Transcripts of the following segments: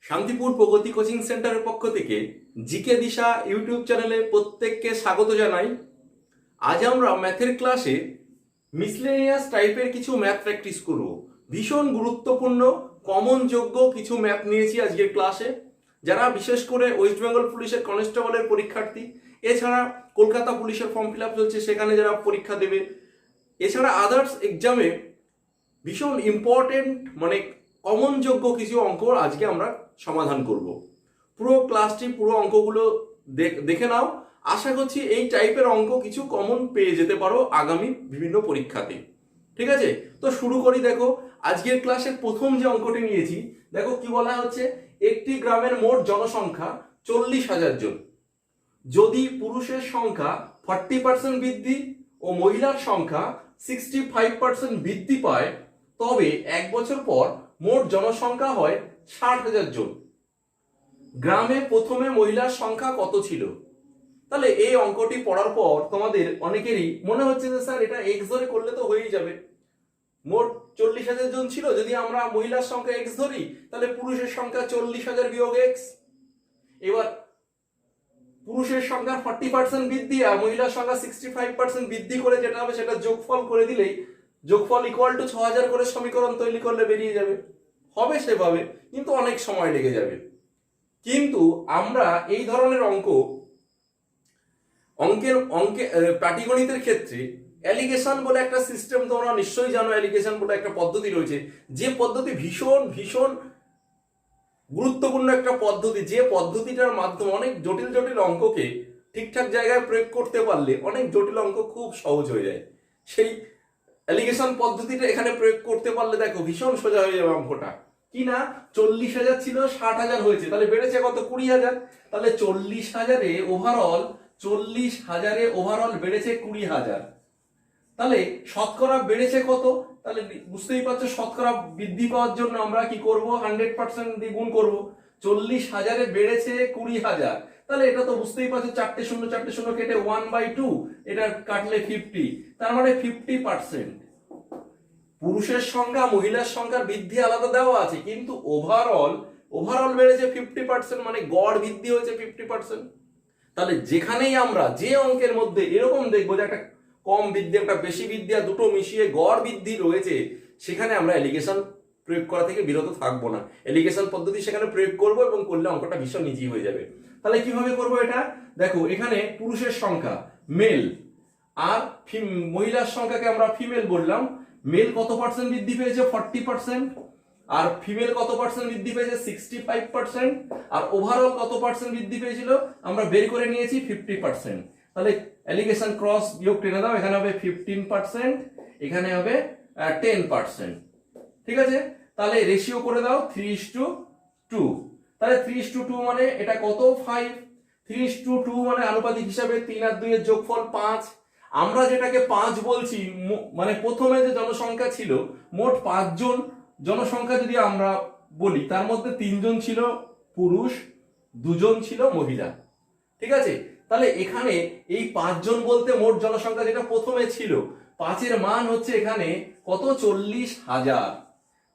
শান্তিপুর প্রগতি coaching সেন্টারের পক্ষ থেকে জিকে দিশা ইউটিউব চ্যানেলে প্রত্যেককে স্বাগত জানাই। আজ আমরা ম্যাথের ক্লাসে মিসলেনিয়াস টাইপের কিছু ম্যাথ প্র্যাকটিস করব। ভীষণ গুরুত্বপূর্ণ কমন যোগ্য কিছু ম্যাথ নিয়েছি আজকের ক্লাসে। যারা বিশেষ করে ওয়েস্ট বেঙ্গল পুলিশের কনস্টেবলের পরীক্ষার্থী, এছাড়া কলকাতা পুলিশের ফর্ম ফিল আপ চলছে সেখানে যারা পরীক্ষা দেবে, এছাড়া আদার্স এক্সামে ভীষণ ইম্পর্টেন্ট কমন যোগ্য কিছু অঙ্ক আজকে আমরা সমাধান করব। পুরো ক্লাসটি পুরো অঙ্কগুলো দেখে নাও। আশা করছি এই টাইপের অঙ্ক কিছু কমন পেয়ে যেতে পারো আগামী বিভিন্ন পরীক্ষাতে। ঠিক আছে, তো শুরু করি। দেখো আজকের ক্লাসের প্রথম যে অঙ্কটি নিয়েছি, দেখো কি বলা হচ্ছে, একটি গ্রামের মোট জনসংখ্যা 40,000 জন। যদি পুরুষের সংখ্যা 40% বৃদ্ধি ও মহিলার সংখ্যা 65% বৃদ্ধি পায়, তবে 1 বছর পর মোট জনসংখ্যা হয় 60,000 জন। গ্রামে প্রথমে মহিলার সংখ্যা কত ছিল? তাহলে এই অঙ্কটি পড়ার পর তোমাদের অনেকেরই মনে হচ্ছে যে স্যার এটা এক্স ধরে করলে তো হয়েই যাবে। মোট 40,000 জন ছিল, যদি আমরা মহিলার সংখ্যা এক্স ধরি তাহলে পুরুষের সংখ্যা 40,000 বিয়োগ এক্স। এবার পুরুষের সংখ্যা 40% বৃদ্ধি আর মহিলার সংখ্যা 65% বৃদ্ধি করে যেটা হবে সেটা যোগফল করে দিলেই যোগফল ইকুয়াল টু 6,000 করে সমীকরণ তৈরি করলে বেরিয়ে যাবে। হবে সেভাবে, কিন্তু অনেক সময় লেগে যাবে। কিন্তু আমরা এই ধরনের অঙ্কে পাটিগণিতের ক্ষেত্রে অ্যালিগেশন বলে একটা সিস্টেম, তোমরা নিশ্চয়ই জানো, অ্যালিগেশন বলে একটা পদ্ধতি রয়েছে, যে পদ্ধতি ভীষণ ভীষণ গুরুত্বপূর্ণ একটা পদ্ধতি। যে পদ্ধতিটার মাধ্যমে অনেক জটিল জটিল অঙ্ককে ঠিকঠাক জায়গায় প্রয়োগ করতে পারলে অনেক জটিল অঙ্ক খুব সহজ হয়ে যায়। সেই অ্যালিগেশন পদ্ধতিটা এখানে প্রয়োগ করতে পারলে দেখো ভীষণ সোজা হয়ে যাবে অঙ্কটা। কি না, 40,000 ছিল 60,000 হয়েছে, তাহলে বেড়েছে কত? 20,000। তাহলে 40,000-এ ওভারঅল বেড়েছে 20,000। তাহলে শতকরা বেড়েছে কত? তাহলে বুঝতেই পারছো, শতকরা বৃদ্ধি পাওয়ার জন্য আমরা কি করব? 100% দিয়ে গুণ করব। 40,000-এ বেড়েছে 20,000, তাহলে এটা তো বুঝতেই পারছো, 4টে শূন্য কেটে 1/2, এটা কাটলে 50, তার মানে 50%। পুরুষের সংখ্যা মহিলার সংখ্যার বৃদ্ধি আলাদা দেওয়া আছে, কিন্তু ওভারঅল বেড়েছে 50%, মানে গড় বৃদ্ধি হয়েছে 50%। তাহলে যেখানেই আমরা যে অঙ্কের মধ্যে এরকম দেখবো যে একটা কম বৃদ্ধি একটা বেশি বৃদ্ধি আর দুটো মিশিয়ে গড় বৃদ্ধি রয়েছে, সেখানে আমরা এলিগেশন প্রয়োগ করা থেকে বিরত থাকবো না, এলিগেশন পদ্ধতি সেখানে প্রয়োগ করব এবং করলে অঙ্কটা ভীষণ ইজি হয়ে যাবে। তাহলে কিভাবে করব এটা? দেখো এখানে পুরুষের সংখ্যা মেল আর মহিলার সংখ্যাকে আমরা ফিমেল বললাম। মেল কত পার্সেন্ট বৃদ্ধি পেয়েছে? 40%। আর ফিমেল কত পার্সেন্ট বৃদ্ধি পেয়েছে? 65%। আর ওভারঅল কত পার্সেন্ট বৃদ্ধি পেয়েছিল আমরা বের করে নিয়েছি 50%। তাহলে অ্যালিগেশন ক্রস বিয়োগ টেনে দাও, এখানে হবে 15%, এখানে হবে 10%। ঠিক আছে, তাহলে রেশিও করে দাও 3:2। তাহলে 3:2 মানে এটা কত? 5। 3:2 মানে আনুপাতিক হিসাবে 3 আর 2 এর যোগফল 5। আমরা যেটাকে 5 বলছি, মানে প্রথমে যে জনসংখ্যা ছিল মোট 5 জন জনসংখ্যা যদি আমরা বলি, তার মধ্যে 3 জন ছিল পুরুষ, 2 জন ছিল মহিলা। ঠিক আছে, তাহলে এখানে এই 5 জন বলতে মোট জনসংখ্যা যেটা প্রথমে ছিল, 5-এর মান হচ্ছে এখানে কত? 40,000।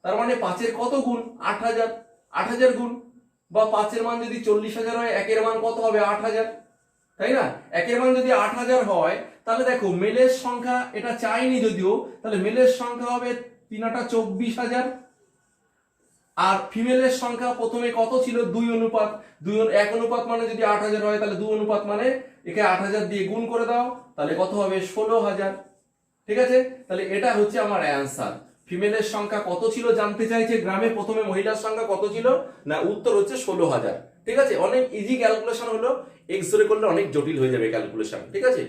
তার মানে 5-এর কত গুণ? 8,000। 8,000 গুণ, বা 5-এর মান যদি 40,000 হয়, 1-এর মান কত হবে? 8,000, তাই না? 1-এর মান যদি 8,000 হয়, তাহলে দেখো মেলের সংখ্যা এটা চাইনি যদিও, তাহলে মেলের সংখ্যা হবে 3/24,000। আর ফিমেলের সংখ্যা প্রথমে কত ছিল? 2:1। 1 মানে যদি 8,000 হয়, তাহলে 2 মানে একে 8,000 দিয়ে গুণ করে দাও, তাহলে কত হবে? 16,000। ঠিক আছে, তাহলে এটা হচ্ছে আমার অ্যান্সার। ফিমেলের সংখ্যা কত ছিল জানতে চাইছে গ্রামে, প্রথমে মহিলার সংখ্যা কত ছিল না, উত্তর হচ্ছে 16,000। ঠিক আছে, অনেক ইজি ক্যালকুলেশন হলো, এক্স ধরে করলে অনেক জটিল হয়ে যাবে ক্যালকুলেশন। ঠিক আছে,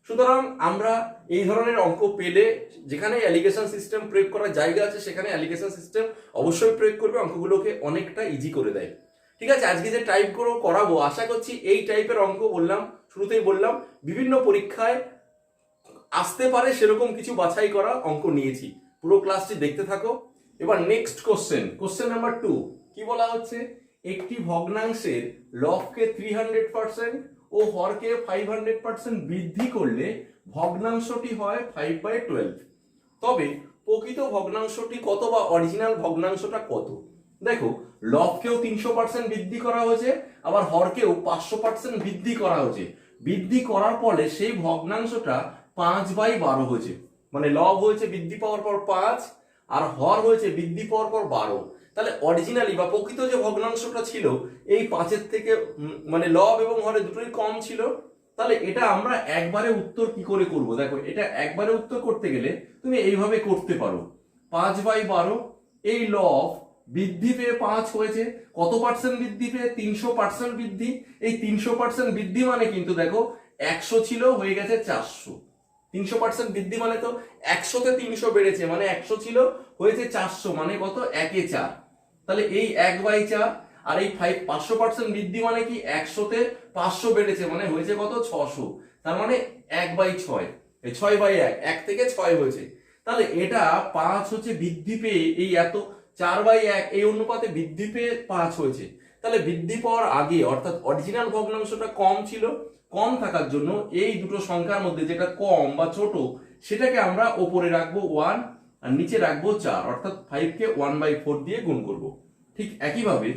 সুতরাং আমরা এই ধরনের অঙ্ক পেলে যেখানে অ্যালিগেশন সিস্টেম প্রয়োগ করার জায়গা আছে সেখানে অ্যালিগেশন সিস্টেম অবশ্যই প্রয়োগ করবে, অঙ্কগুলোকে অনেকটা ইজি করে দেয়। ঠিক আছে, আজকে যে টাইপগুলো করাবো আশা করছি এই টাইপের অঙ্ক, শুরুতেই বললাম বিভিন্ন পরীক্ষায় আসতে পারে সেরকম কিছু বাছাই করা অঙ্ক নিয়েছি। পুরো ক্লাসটি দেখতে থাকো। এবার নেক্সট কোশ্চেন নাম্বার 2 কি বলা হচ্ছে, একটি ভগ্নাংশের লবকে 300% ও হরকে 500% বৃদ্ধি করলে ভগ্নাংশটি হয় 5/12। তবে প্রকৃত ভগ্নাংশটি কত বা অরিজিনাল ভগ্নাংশটা কত? দেখো লবকেও 300% বৃদ্ধি করা হয়েছে, আবার হরকেও 500% বৃদ্ধি করা হয়েছে। বৃদ্ধি করার ফলে সেই ভগ্নাংশটা 5/12 হয়েছে, মানে লব হয়েছে বৃদ্ধি পাওয়ার পর 5 আর হর হয়েছে বৃদ্ধি পাওয়ার পর 12। তাহলে অরিজিনালি বা প্রকৃত যে ভগ্নাংশটা ছিল এই 5-এর থেকে মানে লব এবং হরে দুটোই কম ছিল। তাহলে এটা আমরা একবারে উত্তর কি করে করব? দেখো এটা একবারে উত্তর করতে গেলে তুমি এইভাবে করতে পারো, 5/12 এই লব বৃদ্ধি পেয়ে 5 হয়েছে, কত পার্সেন্ট বৃদ্ধি পেয়ে? 300% বৃদ্ধি। এই 300% বৃদ্ধি মানে কিন্তু দেখো 100 ছিল হয়ে গেছে 400। 300% বৃদ্ধি মানে তো 100-তে 300 বেড়েছে, মানে 100 ছিল হয়েছে 400, মানে কত? 1/4। তাহলে এই 1/4 আর এই 500% বৃদ্ধি মানে কি 100-তে 500 বেড়েছে, মানে হয়েছে কত? 600। তার মানে 1/6, 6/1, 1 থেকে 6 হয়েছে। তাহলে এটা 5 হচ্ছে বৃদ্ধি পেয়ে এই এত 4/1 এই অনুপাতে বৃদ্ধি পেয়ে 5 হয়েছে। তাহলে বৃদ্ধি পাওয়ার আগে অর্থাৎ অরিজিনাল ভগ্নাংশটা কম ছিল, কম থাকার জন্য এই দুটো সংখ্যার মধ্যে যেটা কম বা ছোট সেটাকে আমরা ওপরে রাখবো 1 আর নিচে রাখবো 4, অর্থাৎ 5কে 1/4 দিয়ে গুণ করব। ঠিক একইভাবে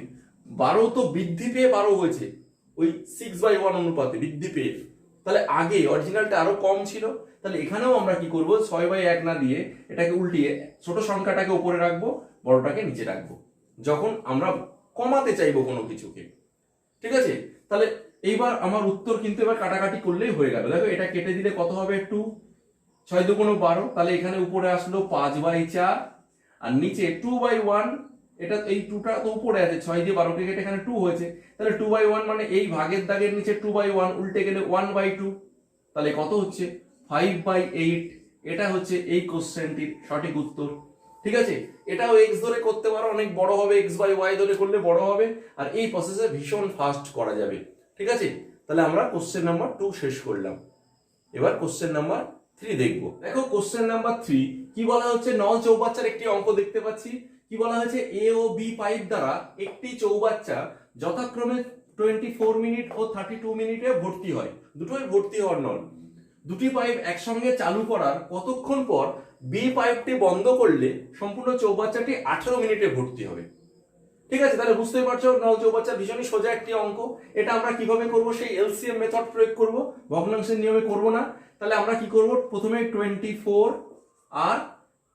12 তো বৃদ্ধি পেয়ে 12 হয়েছে ওই 6/1 অনুপাতে বৃদ্ধি পেয়ে, তাহলে আগে অরিজিনালটা আরো কম ছিল। তাহলে এখানেও আমরা কি করব? 6/1 না দিয়ে এটাকে উল্টিয়ে ছোট সংখ্যাটাকে উপরে রাখবো, বড়টাকে নিচে রাখবো, যখন আমরা কমাতে চাইবো কোনো কিছুকে। ঠিক আছে? তাহলে এইবার আমার উত্তর কিন্তু এবার কাটাকাটি করলেই হয়ে গেল। দেখো এটা কেটে দিলে কত হবে? 2, 6 দুগুণ 12। তাহলে এখানে উপরে আসলো 5/4 আর নিচে 2/1। এটা এই 2টা তো উপরে আছে, 6 দিয়ে 12কে কেটে এখানে 2 হয়েছে। তাহলে 2/1 মানে এই ভাগের দাগের নিচে 2/1 উল্টে গেলে 1/2। তাহলে কত হচ্ছে? 5/8। এটা হচ্ছে এই কোশ্চেনটির সঠিক উত্তর। ঠিক আছে? এটাও x ধরে করতে পারো, অনেক বড় হবে, x/y ধরে করলে বড় হবে, আর এই প্রসেসে ভীষণ ফাস্ট করা যাবে। ঠিক আছে? তাহলে আমরা কোশ্চেন নাম্বার 2 শেষ করলাম। এবার কোশ্চেন নাম্বার 3 দেখবো। দেখো কোশ্চেন নাম্বার 3 কি বলা হচ্ছে? নল চৌবাচ্চার একটি অঙ্ক দেখতে পাচ্ছি। কি বলা হয়েছে? এ ও বি পাইপ দ্বারা একটি চৌবাচ্চা যথাক্রমে 24 মিনিট ও 32 মিনিটে ভর্তি হয়। দুটোই ভর্তি হওয়ার নল। দুটি পাইপ একসঙ্গে চালু করার কতক্ষণ পর বি পাইপটি বন্ধ করলে সম্পূর্ণ চৌবাচ্চাটি 18 মিনিটে ভর্তি হবে। ঠিক আছে? তাহলে বুঝতেই পারছো নল চৌবাচ্চা ভীষণই সোজা একটি অঙ্ক। এটা আমরা কিভাবে করব? সেই এলসিএম মেথড প্রয়োগ করব, ভগ্নাংশের নিয়মে করব না। তাহলে আমরা কি করব? প্রথমে 24 আর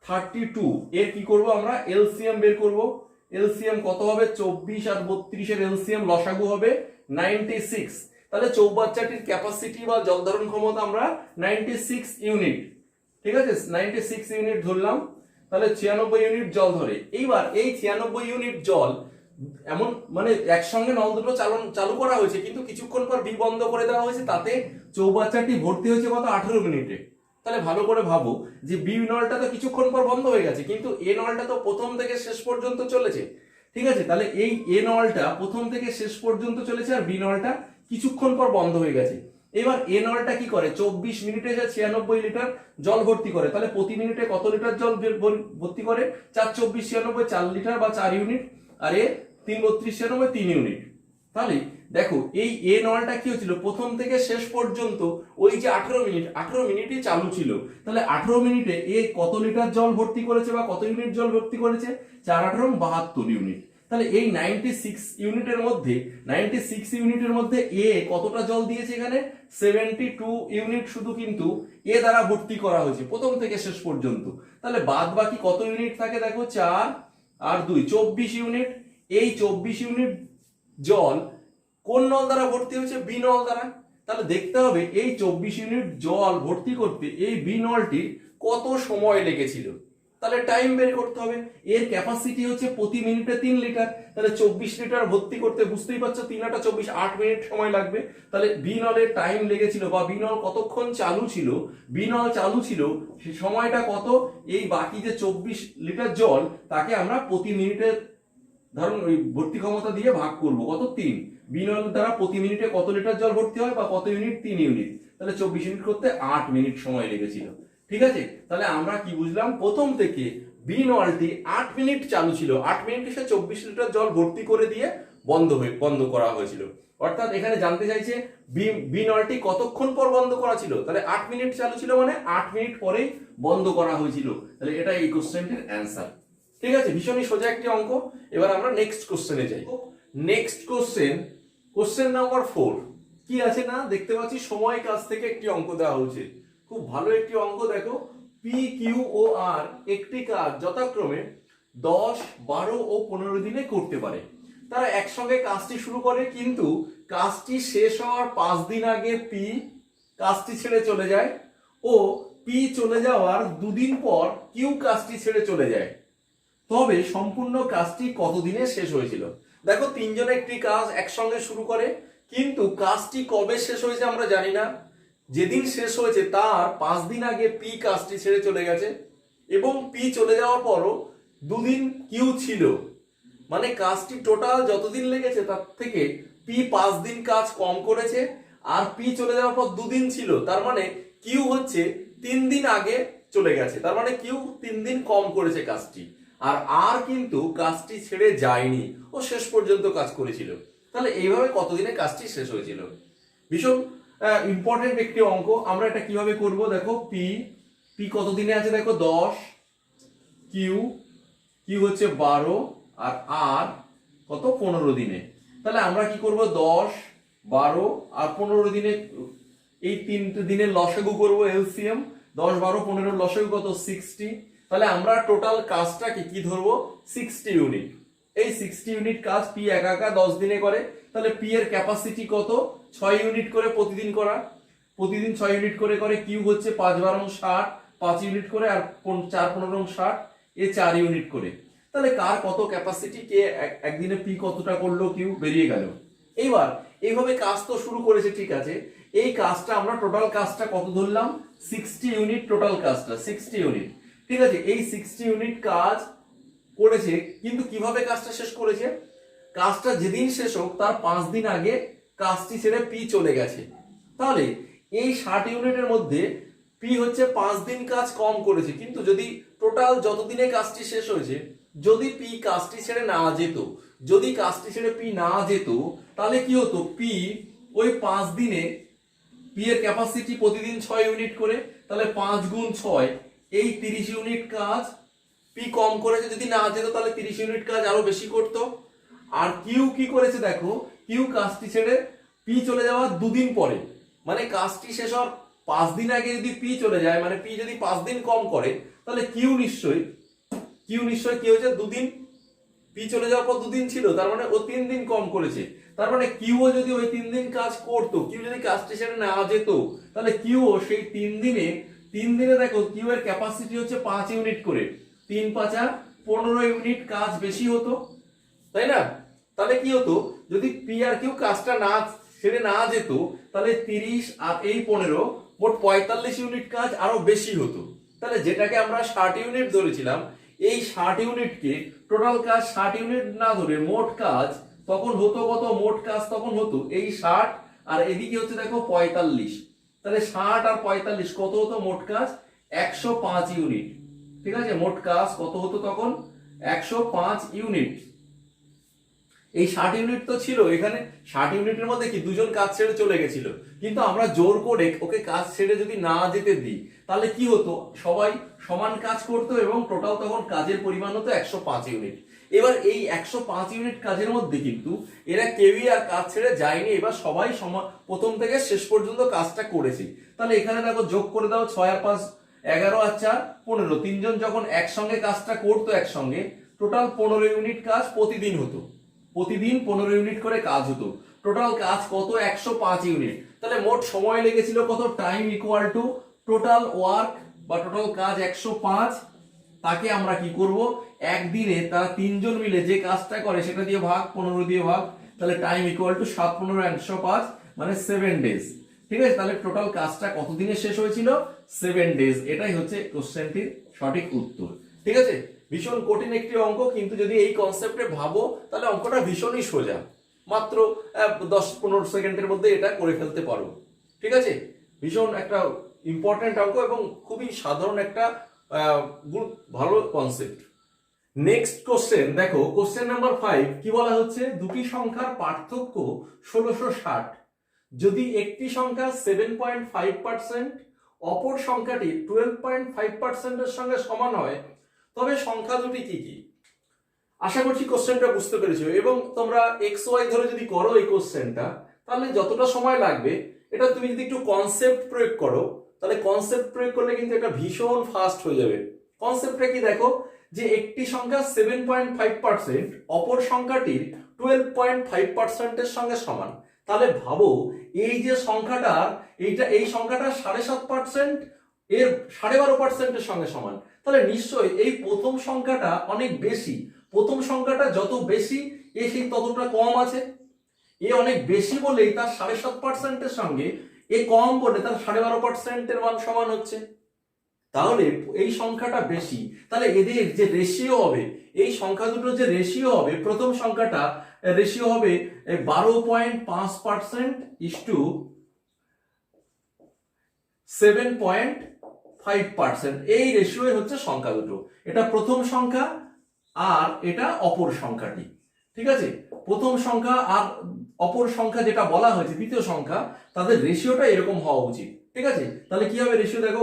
32 এর কি করব? আমরা এলসিএম বের করব। এলসিএম কত হবে? 24 আর 32 এর এলসিএম লসাগু হবে 96। তাহলে চৌবাচ্চাটির ক্যাপাসিটি বা জল ধারণ ক্ষমতা আমরা 96 ইউনিট। ঠিক আছে? 96 ইউনিট ধরলাম। তাহলে 96 ইউনিট জল ধরে। এইবার এই 96 ইউনিট জল এমন মানে একসঙ্গে নল দুটো চালু করা হয়েছে, কিন্তু কিছুক্ষণ পর বি বন্ধ করে দেওয়া হয়েছে, তাতে চৌবাচ্চাটি ভর্তি হয়েছে কত? 18 মিনিটে। তাহলে ভালো করে ভাবো যে বি নলটা তো কিছুক্ষণ পর বন্ধ হয়ে গেছে, কিন্তু এ নলটা তো প্রথম থেকে শেষ পর্যন্ত চলেছে। ঠিক আছে? তাহলে এই এ নলটা প্রথম থেকে শেষ পর্যন্ত চলেছে আর বি নলটা কিছুক্ষণ পর বন্ধ হয়ে গেছে। এবার এ নলটা কি করে? 24 মিনিটে সে 96 লিটার জল ভর্তি করে। তাহলে প্রতি মিনিটে কত লিটার জল ভর্তি করে? 4 24 96 4 লিটার বা 4 ইউনিট, আর এ 3 32 96 3 ইউনিট। তাহলে দেখো এই এ নলটা কি হচ্ছিল? প্রথম থেকে শেষ পর্যন্ত ওই যে 18 মিনিটই চালু ছিল। তাহলে 18 মিনিটে এ কত লিটার জল ভর্তি করেছে বা কত ইউনিট জল ভর্তি করেছে? 4 18 72 ইউনিট। তাহলে এই 96 ইউনিটের মধ্যে এ কতটা জল দিয়েছে? এখানে 72 ইউনিট শুধু কিন্তু এ দ্বারা ভর্তি করা হয়েছে প্রথম থেকে শেষ পর্যন্ত। তাহলে বাদ বাকি কত ইউনিট থাকে? দেখো 4 আর 2 24 ইউনিট। এই 24 ইউনিট জল কোন নল দ্বারা ভর্তি হয়েছে? বি নল দ্বারা। তাহলে দেখতে হবে এই 24 ইউনিট জল ভর্তি করতে এই বি নলটির কত সময় লেগেছিল। তাহলে টাইম বের করতে হবে। এর ক্যাপাসিটি হচ্ছে প্রতি মিনিটে 3 লিটার। তাহলে 24 লিটার ভর্তি করতে বুঝতেই পারছো 3 8 24 8 মিনিট সময় লাগবে। তাহলে বি নলের টাইম লেগেছিল বা বি নল কতক্ষণ চালু ছিল? বি নল চালু ছিল সে সময়টা কত? এই বাকি যে 24 লিটার জল তাকে আমরা প্রতি মিনিটে ধরুন ওই ভর্তি ক্ষমতা দিয়ে ভাগ করব, কত? 3। বি নল দ্বারা প্রতি মিনিটে কত লিটার জল ভর্তি হয় বা কত ইউনিট? 3 ইউনিট। তাহলে 24 ইউনিট করতে 8 মিনিট সময় লেগেছিল। ঠিক আছে? তাহলে আমরা কি বুঝলাম? প্রথম থেকে বি নলটি 8 মিনিট চালু ছিল, 8 মিনিটে সে 24 লিটার জল ভর্তি করে দিয়ে বন্ধ করা হয়েছিল। অর্থাৎ এখানে জানতে চাইছে বি নলটি কতক্ষণ পর বন্ধ করা ছিল। তাহলে 8 মিনিট চালু ছিল, মানে 8 মিনিট পরেই বন্ধ করা হয়েছিল। তাহলে এটা এই কোশ্চেনটির অ্যান্সার। ঠিক আছে, ভীষণই সোজা একটি অঙ্ক। এবার আমরা নেক্সট কোশ্চেনে যাই। নেক্সট কোশ্চেন নাম্বার 4 কি আছে না দেখতে পাচ্ছি, সময় কাজ থেকে একটি অঙ্ক দেওয়া হয়েছে। খুব ভালো একটি অঙ্ক, দেখো পি কিউ ও আর একটি কাজ যথাক্রমে 10, 12 ও 15 দিনে করতে পারে। তারা একসঙ্গে কাজটি শুরু করে, কিন্তু কাজটি শেষ হওয়ার 5 দিন আগে পি কাজটি ছেড়ে চলে যায় ও পি চলে যাওয়ার 2 দিন পর কিউ কাজটি ছেড়ে চলে যায়। তবে সম্পূর্ণ কাজটি কতদিনে শেষ হয়েছিল? দেখো তিনজনে একটি কাজ একসঙ্গে শুরু করে, কিন্তু কাজটি কবে শেষ হয়েছে আমরা জানি না। যেদিন শেষ হয়েছে তার 5 দিন আগে পি কাজটি ছেড়ে চলে গেছে এবং পি চলে যাওয়ার পরও 2 দিন কিউ ছিল। মানে কাজটি টোটাল যতদিন লেগেছে তার থেকে পি 5 দিন কাজ কম করেছে, আর পি চলে যাওয়ার পর 2 দিন ছিল। তার মানে কিউ হচ্ছে 3 দিন আগে চলে গেছে, তার মানে কিউ 3 দিন কম করেছে কাজটি। আর কিন্তু কাজটি ছেড়ে যায়নি, ও শেষ পর্যন্ত কাজ করেছিল। তাহলে এইভাবে কতদিনে কাজটি শেষ হয়েছিল? ভীষণ ইম্পর্টেন্ট একটি অঙ্ক। আমরা এটা কিভাবে করব, দেখো পি কতদিনে আছে, দেখো 10, কিউ হচ্ছে 12, আর কত 15 দিনে। তাহলে আমরা কি করব, 10, 12 আর 15 দিনে এই 3টে দিনের লসাগু করব, এলসিএম। 10, 12, 15 লসাগু কত, 60। তাহলে আমরা টোটাল কাজটাকে কি ধরবো, 60 ইউনিট। এই 60 ইউনিট কাজ পি একা একা 10 দিনে করে। তাহলে পি এর ক্যাপাসিটি কত, 6 ইউনিট করে প্রতিদিন করা, প্রতিদিন 6 ইউনিট করে করে। কিউ হচ্ছে 5 12 60, 5 ইউনিট করে, আর 4 15 60, এ 4 ইউনিট করে। তাহলে কার কত ক্যাপাসিটি, কে একদিনে পি কতটা করলো, কিউ বেরিয়ে গেল। এইবার এইভাবে কাজ তো শুরু করেছে, ঠিক আছে। এই কাজটা আমরা টোটাল কাজটা কত ধরলাম, 60 ইউনিট। টোটাল কাজটা 60 ইউনিট, ঠিক আছে। এই 60 ইউনিট কাজ করেছে, কিন্তু কিভাবে কাজটা শেষ করেছে, কাজটা যেদিন শেষ হোক তার 5 দিন আগে কাজটি ছেড়ে পি চলে গেছে। তাহলে এই 60 ইউনিটের মধ্যে পি হচ্ছে 5 দিন কাজ কম করেছে, কিন্তু যদি টোটাল যতদিনে কাজটি শেষ হয়েছে, যদি পি কাজটি ছেড়ে না যেত, যদি কাজটি ছেড়ে পি না যেত, তাহলে কি হতো, পি ওই 5 দিনে পি এর ক্যাপাসিটি প্রতিদিন 6 ইউনিট করে, তাহলে 5 গুণ 6 এই 30 ইউনিট কাজ পি কম করেছে। যদি না যেত তাহলে 30 ইউনিট কাজ আরো বেশি করতো। আর কিউ কি করেছে, দেখো কিউ কাজটি ছেড়ে পি চলে যাওয়ার 2 দিন পরে, মানে কাজটি শেষ হওয়ার 5 দিন আগে যদি পি চলে যায়, মানে পি যদি 5 দিন কম করে, তাহলে কিউ নিশ্চয়ই কি হয়েছে, 2 দিন। পি চলে যাওয়ার পর 2 দিন ছিল, তার মানে ও 3 দিন কম করেছে। তার মানে কিউও যদি ওই 3 দিন কাজ করতো, কিউ যদি কাজটি ছেড়ে না যেত, তাহলে কিউও সেই 3 দিনে দেখো কিউ এর ক্যাপাসিটি হচ্ছে 5 ইউনিট করে, 3 5 15 ইউনিট কাজ বেশি হতো, তাই না? তাহলে কি হতো, যদি পি আর কিউ কাজটা না ছেড়ে না যেত, তাহলে 30 আর এই 15 মোট 45 ইউনিট কাজ আরো বেশি হতো। তাহলে যেটাকে আমরা 60 ইউনিট ধরেছিলাম, এই 60 ইউনিটকে টোটাল কাজ 60 ইউনিট না ধরে মোট কাজ তখন হতো কত, মোট কাজ তখন হতো এই 60, আর এদিকে হচ্ছে দেখো 45। তাহলে 60 আর 45 কত হতো, মোট কাজ 105 ইউনিট। ঠিক আছে, মোট কাজ কত হতো তখন, 105 ইউনিট। এই 60 ইউনিট তো ছিল এখানে, 60 ইউনিটের মধ্যে কি 2জন কাজ ছেড়ে চলে গেছিল, কিন্তু আমরা জোর করে ওকে কাজ ছেড়ে যদি না যেতে দিই, তাহলে কি হতো, সবাই সমান কাজ করতো এবং টোটাল তখন কাজের পরিমাণ হতো 105 ইউনিট। এবার এই 105 ইউনিট কাজের মধ্যে কিন্তু এরা কেউই আর কাজ ছেড়ে যায়নি, এবার সবাই প্রথম থেকে শেষ পর্যন্ত কাজটা করেছে। তাহলে এখানে দেখো যোগ করে দাও, 6 আর 5 11 আর 4 15, তিনজন যখন একসঙ্গে কাজটা করতো একসঙ্গে, টোটাল 15 ইউনিট কাজ প্রতিদিন হতো, প্রতিদিন 15 ইউনিট করে কাজ হতো। টোটাল কাজ কত, 105 ইউনিট। তাহলে মোট সময় লেগেছিল কত, time equal to total work বা টোটাল কাজ 105, তাকে আমরা কি করব, একদিনে তারা তিনজন মিলে যে কাজটা করে সেটা দিয়ে ভাগ, 15 দিয়ে ভাগ, তাহলে টাইম ইকুয়াল টু 7 15 105, মানে 7 ডেজ। ঠিক আছে, তাহলে টোটাল কাজটা কত দিনে শেষ হয়েছিল, 7 ডেজ। এটাই হচ্ছে কোশ্চেনটির সঠিক উত্তর। ঠিক আছে, ভীষণ কঠিন একটি অঙ্ক, কিন্তু যদি এই কনসেপ্টে ভাবো তাহলে অঙ্কটা ভীষণই সোজা, মাত্র 10-15 সেকেন্ডের মধ্যে এটা করে ফেলতে পারো। ঠিক আছে, ভীষণ একটা ইম্পর্টেন্ট অঙ্ক এবং খুবই সাধারণ একটা ভালো কনসেপ্ট। নেক্সট কোশ্চেন দেখো, কোশ্চেন নাম্বার 5 কি বলা হচ্ছে, দুটি সংখ্যার পার্থক্য 1660, যদি একটি সংখ্যা 7.5% অপর সংখ্যাটি 12.5% এর সঙ্গে সমান হয়, তবে সংখ্যা দুটি কি কি? আশা করছি কোশ্চেনটা বুঝতে পেরেছো, এবং তোমরা এক্স ওয়াই ধরে যদি করো এই কোশ্চেনটা, তাহলে যতটা সময় লাগবে এটা তুমি যদি একটু কনসেপ্ট প্রয়োগ করো, তাহলে কনসেপ্ট প্রয়োগ করলে কিন্তু এটা ভীষণ ফাস্ট হয়ে যাবে। কনসেপ্টটা কি দেখো, যে একটি সংখ্যা 7.5% অপর সংখ্যাটির 12.5%-এর সঙ্গে সমান। তাহলে ভাবো এই যে সংখ্যাটা, এই সংখ্যাটা 7.5% এর 12.5%-এর সঙ্গে সমান, তাহলে নিশ্চয়ই এই প্রথম সংখ্যাটা অনেক বেশি। প্রথম সংখ্যাটা যত বেশি এ সেই ততটা কম আছে, এ অনেক বেশি বলেই তার 7.5%-এর সঙ্গে এ কম বলে তার 12.5%-এর মান সমান হচ্ছে। তাহলে এই সংখ্যাটা বেশি, তাহলে এদের যে রেশিও হবে, এই সংখ্যা দুটো যে রেশিও হবে, প্রথম সংখ্যাটা রেশিও হবে 12.5% ইস টু 7.5%। এই রেশিও হচ্ছে সংখ্যা দুটো, এটা প্রথম সংখ্যা আর এটা অপর সংখ্যাটি। ঠিক আছে, প্রথম সংখ্যা আর অপর সংখ্যা যেটা বলা হয়েছে দ্বিতীয় সংখ্যা, তাদের রেশিওটা এরকম হওয়া উচিত। ঠিক আছে, তাহলে কি হবে রেশিও দেখো,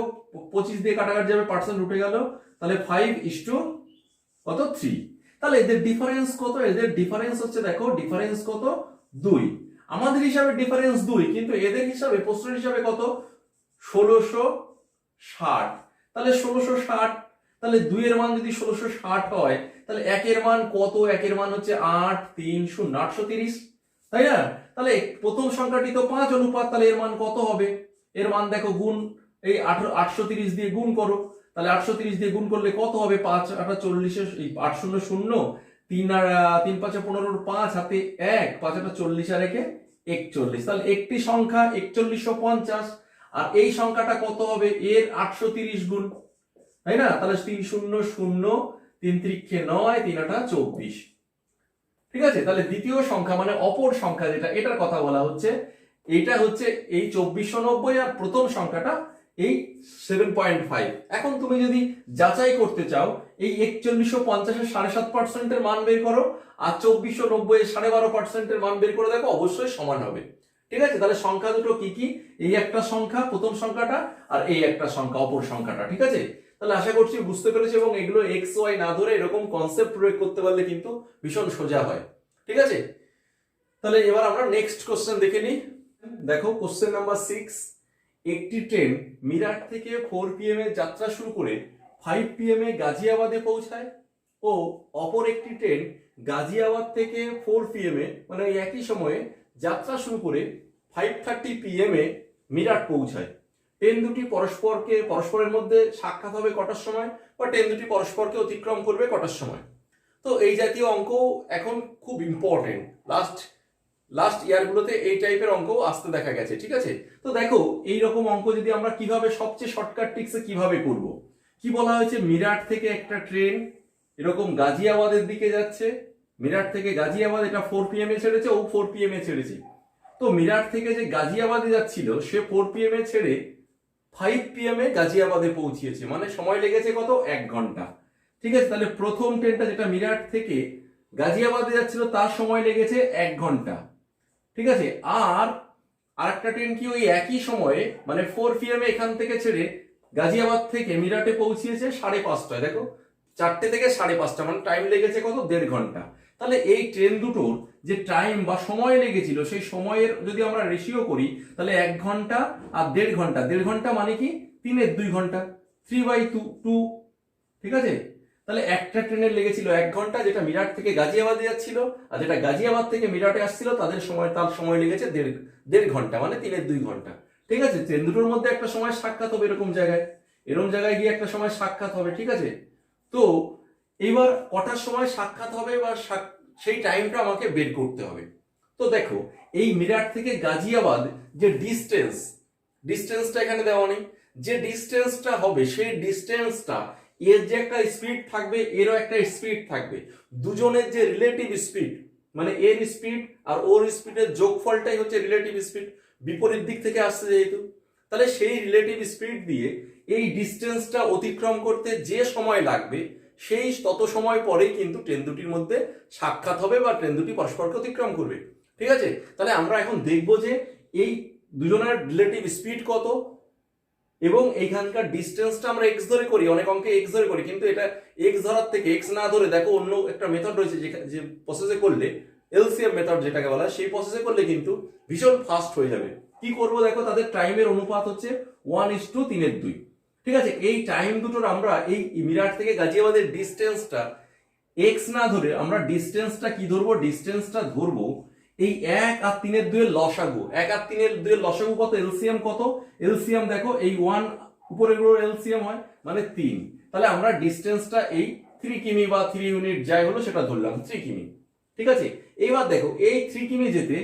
25 দিয়ে কাটাকাটি যাবে, পার্সেন্ট উঠে গেল, তাহলে 5:3। তাহলে এদের ডিফারেন্স কত? এদের ডিফারেন্স হচ্ছে, দেখো ডিফারেন্স কত, 2। আমাদের হিসাবে ডিফারেন্স 2, কিন্তু এদের হিসাবে, প্রশ্নের হিসাবে কত, 1660। তাহলে 1660, তাহলে 2 এর মান যদি 1660 হয়, তাহলে 1 এর মান কত? 1 এর মান হচ্ছে 8 3 0 830, তাই না? তাহলে প্রথম সংখ্যাটি তো 5 অনুপাত, তাহলে এর মান কত হবে? এর মান দেখো গুণ, এই 830 দিয়ে গুণ করো, তাহলে 830 দিয়ে গুণ করলে কত হবে? 5 8 40, 8 0 0, 3 আর 3 5 15, 5 হাতে 1, 5 8 40 আর 1 41। তাহলে একটি সংখ্যা 4150, আর এই সংখ্যাটা কত হবে? এর 830 গুণ, তাই না? তাহলে 3 0 0, 3 3 9, 3 8 24। ঠিক আছে, তাহলে দ্বিতীয় সংখ্যা মানে অপর সংখ্যা যেটা, এটার কথা বলা হচ্ছে, এইটা হচ্ছে এই 2490, আর প্রথম সংখ্যাটা এই 7.5। এখন তুমি যদি যাচাই করতে চাও, এই 4150-এর 7.5%-এর মান বের করো, আর 2490-এর 12.5%-এর মান বের করে দেখো, অবশ্যই সমান হবে। ঠিক আছে, তাহলে সংখ্যা দুটো কি কি? এই একটা সংখ্যা প্রথম সংখ্যাটা, আর এই একটা সংখ্যা অপর সংখ্যাটা। ঠিক আছে, তাহলে আশা করছি বুঝতে পেরেছি, এবং এগুলো এক্স ওয়াই না ধরে এরকম কনসেপ্ট প্রয়োগ করতে পারলে কিন্তু ভীষণ সোজা হয়। ঠিক আছে, তাহলে এবার আমরা নেক্সট কোশ্চেন দেখে নিই। দেখো কোশ্চেন নাম্বার 6, একটি ট্রেন মিরাট থেকে 4 PM এ যাত্রা শুরু করে 5 PM এ গাজিয়াবাদে পৌঁছায়, ও অপর একটি ট্রেন গাজিয়াবাদ থেকে 4 PM এ মানে একই সময়ে যাত্রা শুরু করে 5:30 PM এ মিরাট পৌঁছায়। ট্রেন দুটি পরস্পরের মধ্যে সাক্ষাৎ হবে কটার সময়, বা ট্রেন দুটি পরস্পরকে অতিক্রম করবে কটার সময়? তো এই জাতীয় অঙ্ক এখন খুব ইম্পর্টেন্ট, লাস্ট ইয়ারগুলোতে এই টাইপের অঙ্ক আসতে দেখা গেছে। ঠিক আছে, তো দেখো এই রকম অঙ্ক যদি আমরা কিভাবে সবচেয়ে শর্টকাট ট্রিক্সে কিভাবে করব, কি বলা হয়েছে, মিরাট থেকে একটা ট্রেন এরকম গাজিয়াবাদের দিকে যাচ্ছে, মিরাট থেকে গাজিয়াবাদ, এটা 4 PM এ ছেড়েছে, ও 4 PM এ ছেড়েছে। তো মিরাট থেকে যে গাজিয়াবাদে যাচ্ছিল, সে 4 PM এ ছেড়ে 5 PM এ গাজিয়াবাদে পৌঁছিয়েছে, মানে সময় লেগেছে কত? 1 ঘন্টা। ঠিক আছে, তাহলে প্রথম ট্রেনটা যেটা মিরাট থেকে গাজিয়াবাদে যাচ্ছিল, তার সময় লেগেছে 1 ঘন্টা। ঠিক আছে, আর আরেকটা ট্রেন কি ওই একই সময়ে মানে 4 PM এ এখান থেকে ছেড়ে গাজিয়াবাদ থেকে মিরাটে পৌঁছিয়েছে 5:30টায়। দেখো 4টে থেকে 5:30, মানে টাইম লেগেছে কত? 1.5 ঘন্টা। তাহলে এই ট্রেন দুটোর যে টাইম বা সময় লেগেছিল, সেই সময়ের যদি আমরা রেশিও করি, তাহলে 1 ঘন্টা আর 1.5 ঘন্টা, 1.5 ঘন্টা মানে কি 3/2 ঘন্টা, 3/2। ঠিক আছে, তাহলে একটা ট্রেনের লেগেছিল 1 ঘন্টা, যেটা মিরাট থেকে গাজিয়াবাদে যাচ্ছিল, আর যেটা গাজিয়াবাদ থেকে মিরাটে আসছিল, তার সময় লেগেছে 1.5 ঘন্টা, মানে 3/2 ঘন্টা। ঠিক আছে, ট্রেন দুটোর মধ্যে একটা সময় সাক্ষাৎ হবে, এরকম জায়গায় গিয়ে একটা সময় সাক্ষাৎ হবে। ঠিক আছে, তো এইবার কটার সময় সাক্ষাৎ হবে, বা সেই টাইমটা আমাকে বের করতে হবে। তো দেখো এই মিরাট থেকে গাজিয়াবাদ যে ডিস্টেন্সটা এখানে দেওয়া নেই, যে ডিস্টেন্সটা হবে, সেই ডিস্টেন্সটা, এর যে একটা স্পিড থাকবে, এরও একটা স্পিড থাকবে, দুজনের যে রিলেটিভ স্পিড, মানে এর স্পিড আর ওর স্পিডের যোগফলটাই হচ্ছে রিলেটিভ স্পিড, বিপরীত দিক থেকে আসছে যেহেতু। তাহলে সেই রিলেটিভ স্পিড দিয়ে এই ডিস্টেন্সটা অতিক্রম করতে যে সময় লাগবে, সেই তত সময় পরেই কিন্তু ট্রেন দুটির মধ্যে সাক্ষাৎ হবে, বা ট্রেন দুটি পরস্পরকে অতিক্রম করবে। ঠিক আছে, তাহলে আমরা এখন দেখবো যে এই দুজনের রিলেটিভ স্পিড কত, এবং এইখানকার ডিস্টেন্সটা আমরা এক্স ধরে করি, অনেক অঙ্কে এক্স ধরে করি, কিন্তু এটা এক্স ধরার থেকে এক্স না ধরে দেখো অন্য একটা মেথড রয়েছে যে প্রসেসে করলে এলসিএম মেথড যেটাকে বলা হয়, সেই প্রসেসে করলে কিন্তু ভীষণ ফাস্ট হয়ে যাবে। কি করব দেখো, তাদের টাইমের অনুপাত হচ্ছে 1:3:2। ঠিক আছে, এই টাইম দুটোর আমরা এই মিরাট থেকে গাজিয়াবাদের ডিস্টেন্সটা এক্স না ধরে আমরা ডিস্টেন্সটা কি ধরবো, ডিস্টেন্সটা ধরবো এই 1 আর 3-2 এর লসাগু। 1 আর 3-2 এর লসাগু কত, এলসিএম কত, এলসিএম দেখো এই 1 উপরে গুলো এলসিএম হয় মানে 3, তাহলে আমরা ডিস্টেন্সটা এই 3 কিমি বা 3 ইউনিট যাই হলো সেটা ধরলাম 3 কিমি। ঠিক আছে, এবার দেখো এই 3 কিমি যেতে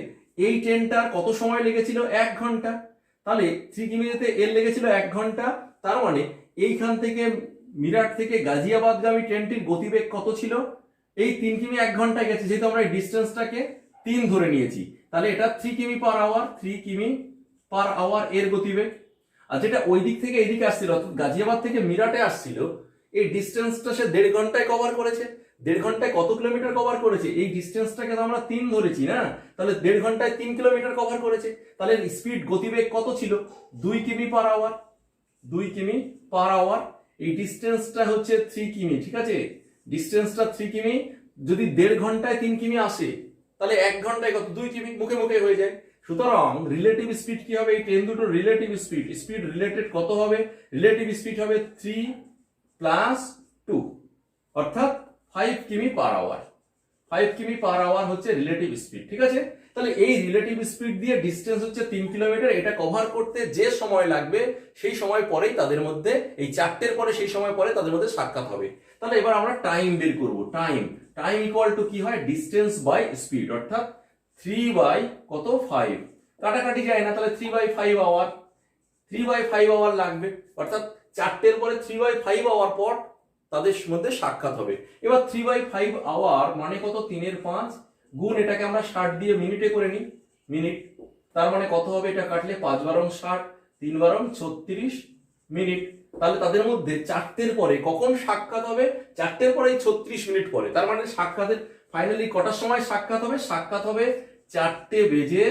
এই ট্রেনটার কত সময় লেগেছিল, 1 ঘন্টা। তাহলে 3 কিমি যেতে এর লেগেছিল 1 ঘন্টা, তার মানে এইখান থেকে মিরাট থেকে গাজিয়াবাদগামী ট্রেনটির গতিবেগ কত ছিল, এই 3 কিমি 1 ঘন্টায় গেছে, যেহেতু আমরা এই ডিস্টেন্সটাকে 3 ধরে নিয়েছি, তাহলে এটা 3 কিমি পার আওয়ার, 3 কিমি পার আওয়ার এর গতিবেগ। আর যেটা ওই দিক থেকে এইদিকে আসছিল অর্থাৎ গাজিয়াবাদ থেকে মিরাটে আসছিল, এই ডিস্টেন্সটা সে 1.5 ঘন্টায় কভার করেছে। 1.5 ঘন্টায় কত কিলোমিটার কভার করেছে, এই ডিস্টেন্সটাকে তো আমরা 3 ধরেছি না, তাহলে 1.5 ঘন্টায় 3 কিলোমিটার কভার করেছে। তাহলে স্পিড গতিবেগ কত ছিল, 2 কিমি পার আওয়ার, 2 কিমি পার আওয়ার। এই ডিস্টেন্সটা হচ্ছে 3 কিমি। ঠিক আছে, ডিস্টেন্সটা 3 কিমি, যদি 1.5 ঘন্টায় 3 কিমি আসে তাহলে 1 ঘন্টায় কত, 2 কিমি, মুখে মুখে হয়ে যায়। সুতরাং রিলেটিভ স্পিড কি হবে, এই ট্রেন দুটোর রিলেটিভ স্পিড রিলেটেড কত হবে, রিলেটিভ স্পিড হবে 3 + 2 অর্থাৎ 5 কিমি পার আওয়ার। 5 কিমি পার আওয়ার হচ্ছে রিলেটিভ স্পিড। ঠিক আছে, তাহলে এই রিলেটিভ স্পিড দিয়ে ডিস্টেন্স হচ্ছে 3 কিলোমিটার, এটা কভার করতে যে সময় লাগবে সেই সময় পরেই তাদের মধ্যে, এই 4টের পরে সেই সময় পরে তাদের মধ্যে সাক্ষাৎ হবে। তাহলে এবার আমরা টাইম বের করব। টাইম ইকুয়াল টু কি হয়, ডিস্টেন্স বাই স্পিড, অর্থাৎ 3/5, কাটাকাটি যায় না, তাহলে 3/5 আওয়ার, 3/5 আওয়ার লাগবে, অর্থাৎ 4টের পরে 3/5 আওয়ার পর তাদের মধ্যে সাক্ষাৎ হবে। এবার 3/5 আওয়ার মানে কত, 3/5 গুণ এটাকে আমরা 60 দিয়ে মিনিটে করে নিই, মিনিট, তার মানে কত হবে, এটা কাটলে 5 × 60, 3 × 36 মিনিট। তাহলে তাদের মধ্যে 4টের পরে কখন সাক্ষাৎ হবে, 4টের পরে 36 মিনিট পরে, তার মানে সাক্ষাতের ফাইনালি কটার সময় সাক্ষাৎ হবে, সাক্ষাৎ হবে 4টে বেজে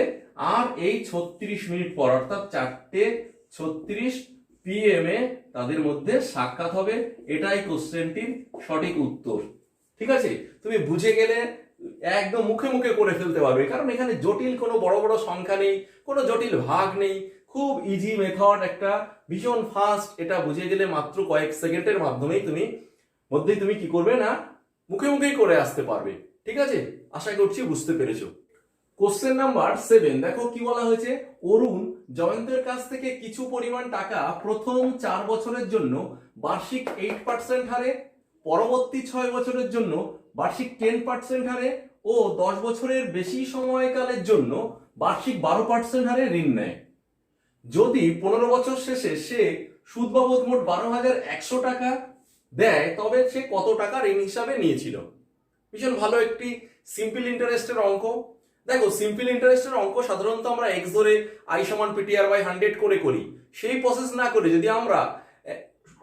আর এই 36 মিনিট পর, অর্থাৎ 4:36 PM এ তাদের মধ্যে সাক্ষাৎ হবে। এটাই কোশ্চেনটির সঠিক উত্তর। ঠিক আছে, তুমি বুঝে গেলে একদম মুখে মুখে করে ফেলতে পারবে, কারণ এখানে জটিল কোনো বড় বড় সংখ্যা নেই, কোনো জটিল ভাগ নেই, খুব ইজি মেথড, একটা ভীষণ ফাস্ট। এটা বুঝে গেলে মাত্র কয়েক সেকেন্ডের মাধ্যমেই তুমি কি করবে না, মুখে মুখেই করে আসতে পারবে। ঠিক আছে, আশা করছি বুঝতে পেরেছো। কোশ্চেন নাম্বার 7 দেখো কি বলা হয়েছে, অরুণ জয়ন্তের কাছ থেকে কিছু পরিমাণ টাকা প্রথম 4 বছরের জন্য বার্ষিক 8% হারে, পরবর্তী 6 বছরের জন্য বার্ষিক 10% হারে ও 10 বছরের বেশি সময়কালের জন্য বার্ষিক 12% হারে ঋণ নেয়। যদি 15 বছর শেষে সে সুদ বাবদ মোট 12,100 টাকা দেয়, তবে সে কত টাকা ঋণ হিসাবে নিয়েছিল। ভীষণ ভালো একটি সিম্পল ইন্টারেস্টের অঙ্ক। দেখো, সিম্পল ইন্টারেস্টের অঙ্ক সাধারণত আমরা এক্স ধরে I = PTR/100 করে করি। সেই প্রসেস না করে যদি আমরা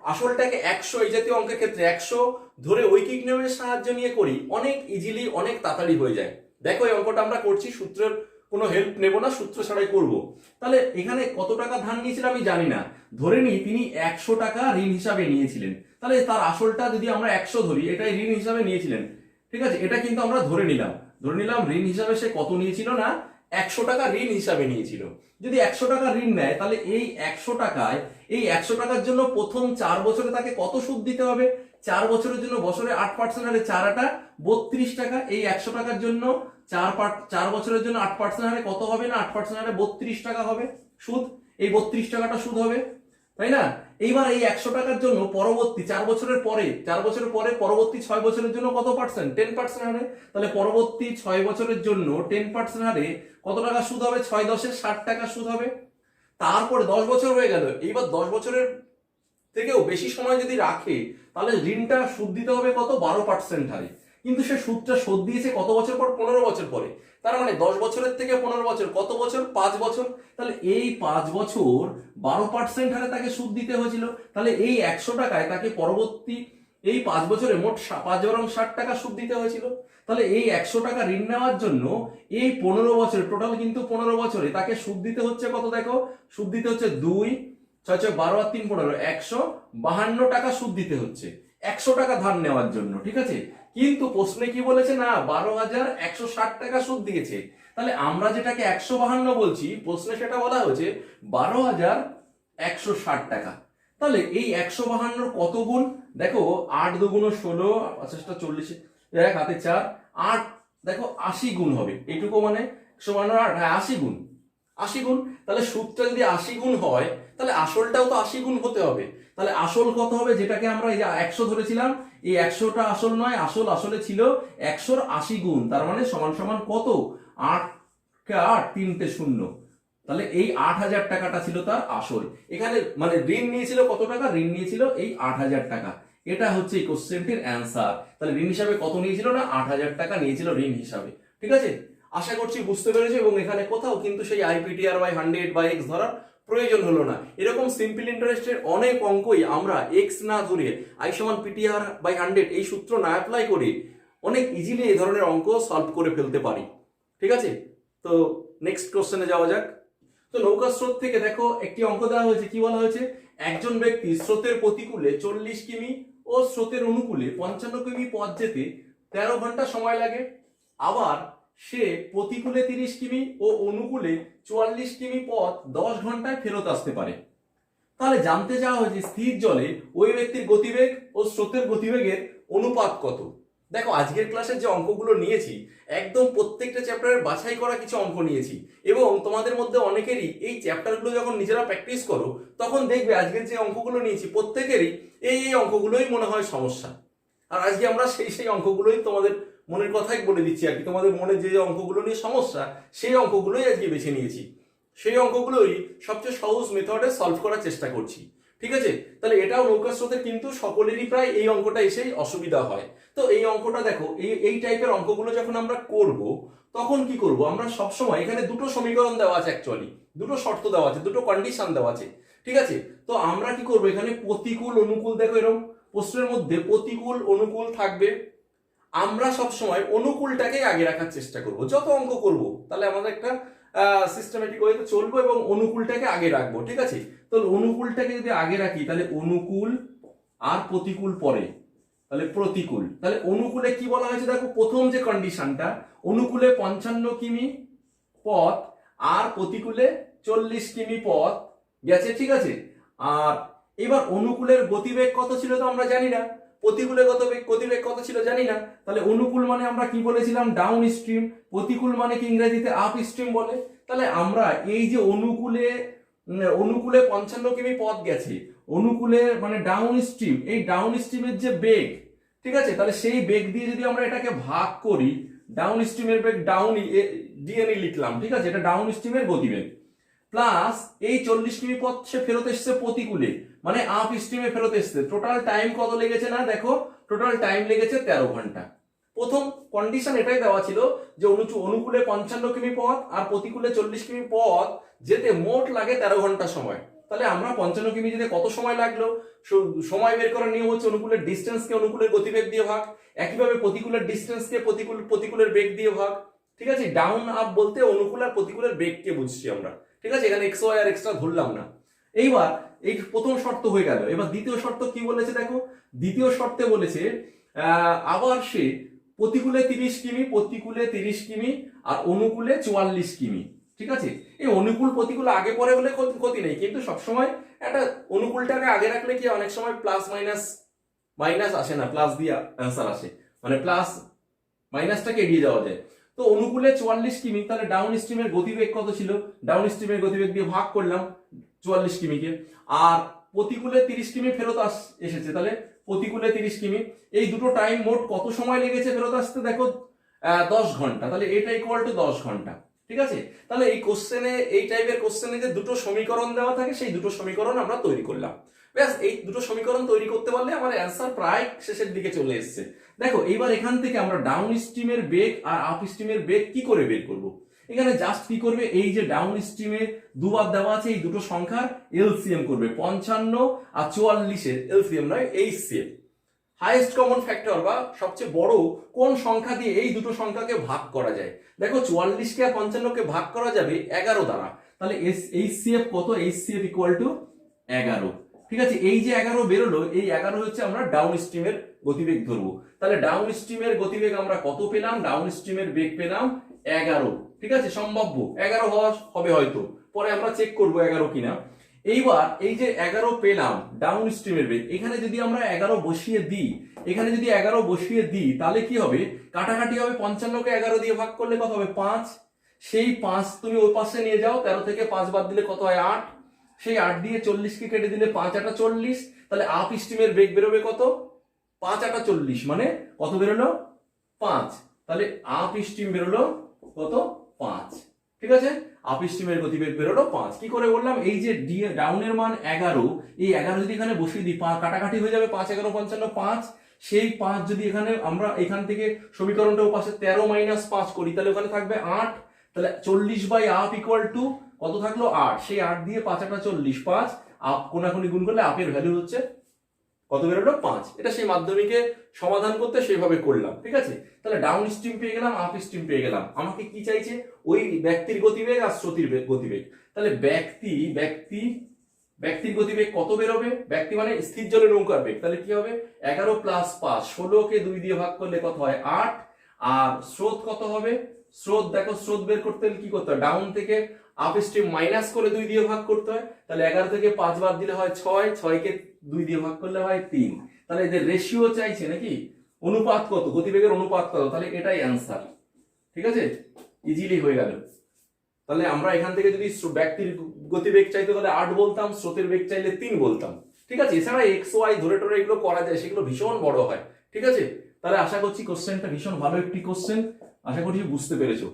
আসলটাকে 100, এই জাতীয় অঙ্কের ক্ষেত্রে 100 ধরে ঐকিক নিয়মের সাহায্য নিয়ে করি, অনেক ইজিলি, অনেক তাড়াতাড়ি হয়ে যায়। দেখো এই অঙ্কটা আমরা করছি, সূত্রের কোনো হেল্প নেব না, সূত্র ছাড়াই করব। তাহলে এখানে কত টাকা ধার নিয়েছিল আমি জানি না, ধরে নিই তিনি 100 টাকা ঋণ হিসাবে নিয়েছিলেন। তাহলে তার আসলটা যদি আমরা 100 ধরি, এটাই ঋণ হিসাবে নিয়েছিলেন। ঠিক আছে, এটা কিন্তু আমরা ধরে নিলাম ঋণ হিসাবে সে কত নিয়েছিল না, 100 টাকা ঋণ হিসাবে নিয়েছিল। যদি 100 টাকা ঋণ নেয়, তাহলে এই 100 টাকায়, এই 100 টাকার জন্য প্রথম 4 বছরে তাকে কত সুদ দিতে হবে, 4 বছরের জন্য বছরে 8% হারে 4 × 8 = 32 টাকা। এই 100 টাকার জন্য 4 বছরের জন্য 8% হারে কত হবে না, 8% হারে 32 টাকা হবে সুদ। এই 32 টাকাটা সুদ হবে, তাই না। এইবার এই 100 টাকার জন্য পরবর্তী 4 বছরের পরে পরবর্তী 6 বছরের জন্য কত পার্সেন্ট, 10% হারে। তাহলে পরবর্তী 6 বছরের জন্য 10% হারে কত টাকা সুদ হবে, 6 × 10 = 60 টাকা সুদ হবে। তারপরে 10 বছর হয়ে গেল, এইবার 10 বছরের থেকেও বেশি সময় যদি রাখে, তাহলে ঋণটা সুদ দিতে হবে কত, 12% হারে। কিন্তু সে সুদটা শোধ দিয়েছে কত বছর পর, 15 বছর পরে। তার মানে 10 বছরের থেকে 15 বছর কত বছর, 5 বছর। তাহলে এই 5 বছর 12% হারে তাকে সুদ দিতে হয়েছিল। তাহলে এই 100 টাকায় তাকে পরবর্তী এই 5 বছরে মোট 5 × 60 টাকা সুদ দিতে হয়েছিল। তাহলে এই 100 টাকা ঋণ নেওয়ার জন্য এই 15 বছরে, টোটাল কিন্তু 15 বছরে তাকে সুদ দিতে হচ্ছে কত, দেখো সুদ দিতে হচ্ছে 2 ছয় ছয় 12 আর 3 15, 152 টাকা সুদ দিতে হচ্ছে 100 টাকা ধার নেওয়ার জন্য, ঠিক আছে। কিন্তু প্রশ্নে কি বলেছে না 12,160 টাকা সুদ দিয়েছে, তাহলে আমরা যেটাকে 152 বলছি প্রশ্নে সেটা বলা হয়েছে 12,160 টাকা। তাহলে এই 152 কত গুণ, দেখো 8 দুগুণ 16, 50টা 40, এক হাতে 4, 8 দেখো 80 গুণ হবে, এইটুকু মানে 152 হ্যাঁ 80 গুণ, 80 গুণ। তাহলে সুদটা যদি 80 গুণ হয় তাহলে আসলটাও তো 80 গুণ হতে হবে। তাহলে আসল কত হবে, যেটাকে আমরা এই যে 100 ধরেছিলাম, এই 100টা আসল নয়, আসলে ছিল 100 এর 80 গুণ, তার মানে সমান সমান কত 8 কে 8 3টে 0। তাহলে এই 8,000 টাকাটা ছিল তার আসল। এখানে মানে ঋণ নিয়েছিল কত টাকা, ঋণ নিয়েছিল এই 8,000 টাকা। এটা হচ্ছে এই কোশ্চেনটির অ্যান্সার। তাহলে ঋণ হিসাবে কত নিয়েছিল না 8,000 টাকা নিয়েছিল ঋণ হিসাবে, ঠিক আছে। আশা করছি বুঝতে পেরেছো, এবং এখানে কোথাও কিন্তু সেই IPTR বাই 100 বাই x ধরার প্রয়োজন হলো না। এরকম সিম্পল ইন্টারেস্টের অনেক অঙ্কই আমরা x না ধরে I সমান PTR বাই 100 এই সূত্র না অ্যাপ্লাই করে অনেক ইজিলি এই ধরনের অঙ্ক সলভ করে ফেলতে পারি, ঠিক আছে। তো নেক্সট কোশ্চেনে যাওয়া যাক। তো নৌকা স্রোত থেকে দেখো একটি অঙ্ক দেওয়া হয়েছে, কি বলা হয়েছে, একজন ব্যক্তি স্রোতের প্রতিকূলে 40 কিমি ও স্রোতের অনুকূলে 55 কিমি পথ যেতে 13 ঘন্টা সময় লাগে। আবার সে প্রতিকূলে 30 কিমি ও অনুকূলে 44 কিমি পথ 10 ঘন্টায় ফেরত আসতে পারে। তাহলে জানতে চাওয়া হয়েছে স্থির জলে ওই ব্যক্তির গতিবেগ ও স্রোতের গতিবেগের অনুপাত কত। দেখো আজকের ক্লাসের যে অঙ্কগুলো নিয়েছি একদম প্রত্যেকটা চ্যাপ্টারের বাছাই করা কিছু অঙ্ক নিয়েছি, এবং তোমাদের মধ্যে অনেকেরই এই চ্যাপ্টারগুলো যখন নিজেরা প্র্যাকটিস করো তখন দেখবে আজকের যে অঙ্কগুলো নিয়েছি প্রত্যেকেরই এই অঙ্কগুলোই মনে হয় সমস্যা। আর আজকে আমরা সেই অঙ্কগুলোই তোমাদের মনের কথাই বলে দিচ্ছি আর কি, তোমাদের মনে যে অঙ্কগুলো নিয়ে সমস্যা সেই অঙ্কগুলোই আজকে বেছে নিয়েছি, সেই অঙ্কগুলোই সবচেয়ে সহজ মেথডে সলভ করার চেষ্টা করছি, ঠিক আছে। তাহলে এটাও নৌকা স্রোতের, কিন্তু সকলেরই প্রায় এই অঙ্কটা এসেই অসুবিধা হয়। তো এই অঙ্কটা দেখো, এই টাইপের অঙ্কগুলো যখন আমরা করব তখন কি করব, আমরা সবসময় এখানে দুটো সমীকরণ দেওয়া আছে, অ্যাকচুয়ালি দুটো শর্ত দেওয়া আছে, দুটো কন্ডিশন দেওয়া আছে, ঠিক আছে। তো আমরা কি করব, এখানে প্রতিকূল অনুকূল, দেখো এরকম প্রশ্নের মধ্যে প্রতিকূল অনুকূল থাকবে। আমরা সবসময় অনুকূলটাকে আগে রাখার চেষ্টা করব যত অঙ্ক করব, তাহলে আমাদের একটা সিস্টেমেটিক ওয়েতে চলবো এবং অনুকূলটাকে আগে রাখবো, ঠিক আছে। তো অনুকূলটাকে যদি আগে রাখি তাহলে অনুকূল আর প্রতিকূল পরে, তাহলে প্রতিকূল। তাহলে অনুকূলে কি বলা হয়েছে দেখো, প্রথম যে কন্ডিশনটা অনুকূলে 55 কিমি পথ আর প্রতিকূলে 40 কিমি পথ গেছে, ঠিক আছে। আর এবার অনুকূলের গতিবেগ কত ছিল তো আমরা জানি না, প্রতিকূলে গতিবেগ কত ছিল জানি না। তাহলে অনুকূল মানে আমরা কি বলেছিলাম ডাউন স্ট্রিম, প্রতিকূল মানে কি ইংরেজিতে আপ স্ট্রিম বলে। তাহলে আমরা এই যে অনুকূলে 55 কিমি পথ গেছে, অনুকূলে মানে ডাউন স্ট্রিম, এই ডাউন স্ট্রিমের যে বেগ, ঠিক আছে, তাহলে সেই বেগ দিয়ে যদি আমরা এটাকে ভাগ করি, ডাউন স্ট্রিমের বেগ ডাউন ডিএনই লিখলাম, ঠিক আছে, এটা ডাউন স্ট্রিমের গতিবেগ, প্লাস এই 40 কিমি পথ সে ফেরত এসছে প্রতিকূলে মানে আপ স্ট্রিমে ফেরত এসছে। টোটাল টাইম কত লেগেছে না দেখো, টোটাল টাইম লেগেছে 13 ঘন্টা। প্রথম কন্ডিশন এটাই দেওয়া ছিল যে অনুকূলে 55 কিমি পথ আর প্রতিকূলে 40 কিমি পথ যেতে মোট লাগে 13 ঘন্টা সময়। তাহলে আমরা 55 কিমি যেতে কত সময় লাগলো, সময় বের করার নিয়ম হচ্ছে অনুকূলের ডিস্টেন্সকে অনুকূলের গতিবেগ দিয়ে ভাগ, একইভাবে প্রতিকূলের ডিস্টেন্সকে প্রতিকূলের বেগ দিয়ে ভাগ, ঠিক আছে। ডাউন আপ বলতে অনুকূল আর প্রতিকূলের বেগকে বুঝছি আমরা, ঠিক আছে, এখানে এক্স ওয়াই আর এক্সট্রা ধরলাম না। এইবার এই প্রথম শর্ত হয়ে গেল। এবার দ্বিতীয় শর্ত কি বলেছে দেখো, দ্বিতীয় শর্তে বলেছে আবার সে প্রতিকূলে 30 কিমি আর অনুকূলে 44 কিমি, ঠিক আছে। এই অনুকূল প্রতিকূল আগে পরে হলে ক্ষতি নেই, কিন্তু সবসময় একটা অনুকূলটাকে আগে রাখলে কি অনেক সময় প্লাস মাইনাস আসে না, প্লাস দিয়ে অ্যান্সার আসে, মানে প্লাস মাইনাসটাকে এড়িয়ে যাওয়া যায়। তো অনুকূলে 44 কিমি, তাহলে ডাউন স্ট্রিমের গতিবেগ কত ছিল, ডাউন স্ট্রিমের গতিবেগ দিয়ে ভাগ করলাম 44 কিমিকে, আর প্রতিকূলে 30 কিমি ফেরত এসেছে, তাহলে প্রতিকূলে 30 কিমি, এই দুটো টাইম মোট কত সময় লেগেছে ফেরত আসতে দেখো 10 ঘন্টা, তাহলে এটা ইকুয়াল টু 10 ঘন্টা, ঠিক আছে। তাহলে এই কোশ্চেনে, এই টাইপের কোশ্চেনে যে দুটো সমীকরণ দেওয়া থাকে সেই দুটো সমীকরণ আমরা তৈরি করলাম, ব্যাস। এই দুটো সমীকরণ তৈরি করতে পারলে আমার অ্যান্সার প্রায় শেষের দিকে চলে এসেছে। দেখো এইবার এখান থেকে আমরা ডাউন স্ট্রিমের বেগ আর আপ স্ট্রিমের বেগ কি করে বের করব। এখানে জাস্ট কি করবে, এই যে ডাউন স্ট্রিমে দুবার দেওয়া আছে এই দুটো সংখ্যার এলসিএম করবে, 55 আর 44 এর এলসিএম নয় এইচসিএফ, হাইয়েস্ট কমন ফ্যাক্টর বা সবচেয়ে বড় কোন সংখ্যা দিয়ে এই দুটো সংখ্যাকে ভাগ করা যায়। দেখো 44 কে আর 55 কে ভাগ করা যাবে 11 দ্বারা, তাহলে এইচসিএফ কত, এইচসিএফ ইকুয়াল টু 11। ঠিক আছে, এই যে 11 বেরোলো, এই 11 হচ্ছে আমরা ডাউন স্ট্রিমের গতিবেগ ধরবো। তাহলে ডাউন স্ট্রিমের গতিবেগ আমরা কত পেলাম? ডাউন স্ট্রিমের বেগ পেলাম 11। ঠিক আছে, সম্ভাব্য 11 হবে হয়তো, পরে আমরা চেক করবো 11 কিনা। এইবার এই যে 11 পেলাম ডাউন স্ট্রিমের বেগ, এখানে যদি আমরা 11 বসিয়ে দিই, এখানে যদি 11 বসিয়ে দিই, তাহলে কি হবে? কাটাকাটি হবে, 55 কে 11 দিয়ে ভাগ করলে কত হবে? 5। সেই 5 তুমি ওই পাশে নিয়ে যাও, 13 থেকে 5 বাদ দিলে কত হয়? 8। সেই 8 দিয়ে 40 কে কেটে দিলে 5 8 40। তাহলে আপ স্ট্রিমের বেগ বেরোবে কত? 5 8 40, মানে কত বেরোলো? 5। তাহলে আপ স্ট্রিম বেরোলো কত? 5। ঠিক আছে, আপ স্ট্রিমের গতিবেগ বেরোলো 5। কি করে বললাম? এই যে ডাউনের মান 11, এই 11 যদি এখানে বসিয়ে দিই, কাটাকাটি হয়ে যাবে, 5 11 55 5। সেই 5 যদি এখানে আমরা এখান থেকে সমীকরণটা পাশে 13 - 5 করি, তাহলে ওখানে থাকবে 8। তাহলে 40/আপ ইকুয়াল টু কত থাকলো? 8। সেই 8 দিয়ে 5 8 40, 5 আপ কোনাকুনি গুণ করলে আপের ভ্যালু হচ্ছে কত বেরোলো? 5। এটা সেই মাধ্যমিকে সমাধান করতে সেইভাবে করলাম। ঠিক আছে, তাহলে ডাউন স্ট্রিম পেয়ে গেলাম, আপ স্ট্রিম পেয়ে গেলাম। আমাকে কি চাইছে? ওই ব্যক্তির গতিবেগ আর স্রোতের গতিবেগ। তাহলে ব্যক্তির গতিবেগ কত বেরোবে? ব্যক্তি মানে স্থির জলের নৌকার বেগ। তাহলে কি হবে? 11 + 5, 16 কে 2 দিয়ে ভাগ করলে কত হয়? 8। আর স্রোত কত হবে? স্রোত দেখো, স্রোত বের করতে হলে কি করতে হয়? ডাউন থেকে আপ স্ট্রিম মাইনাস করে 2 দিয়ে ভাগ করতে হয়। তাহলে 11 থেকে 5 বাদ দিলে হয় 6, 6 কে 2 দিয়ে ভাগ করলে হয় 3। তাহলে এদের রেশিও চাইছে নাকি? অনুপাত কত? গতিবেগের অনুপাত কত? তাহলে এটাই অ্যান্সার। ঠিক আছে, ইজিলি হয়ে গেল। তাহলে আমরা এখান থেকে যদি ব্যক্তির গতিবেগ চাইতো তাহলে 8 বলতাম, স্রোতের বেগ চাইলে 3 বলতাম। ঠিক আছে, এছাড়া এক্স ওয়াই ধরে টরে এগুলো করা যায়, সেগুলো ভীষণ বড় হয়। ঠিক আছে, তাহলে আশা করছি কোশ্চেনটা ভীষণ ভালো একটি কোশ্চেন, আশা করছি বুঝতে পেরেছো।